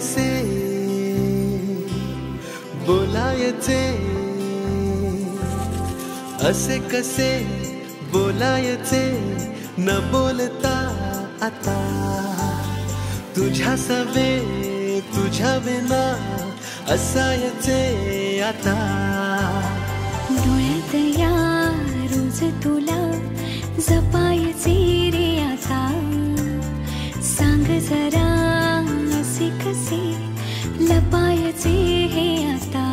कसे बोलायचे, असे कसे बोलायचे न बोलता आता, तुझ्या सवे तुझ्या विना असायचे आता। डोळ्यात या रोज तुला जपायचे रे आता, सांग जरा असे कसे लपायचे हे आता।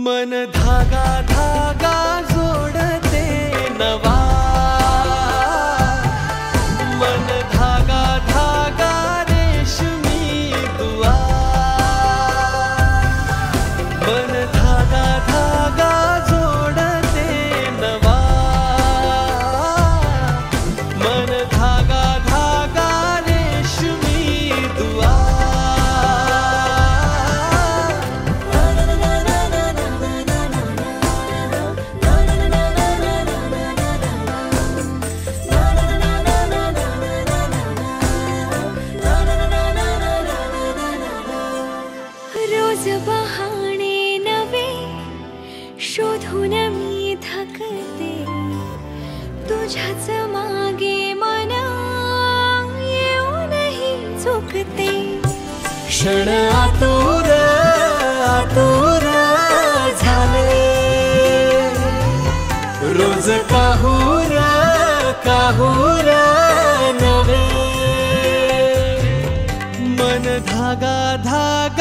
मन धागा धागा जोडते नवा, मन धागा धागा रेशमी दुआ, मन धागा धागा जोडते नवा, मन धागा धागा रेशमी दुआ। रोज बहाणे नवे शोधून मी थकते, तुझ्याच मागे मन येऊनही चुकते। क्षण आतुर आतुर झाले, रोज काहूर काहूर नवे, मन धागा धागा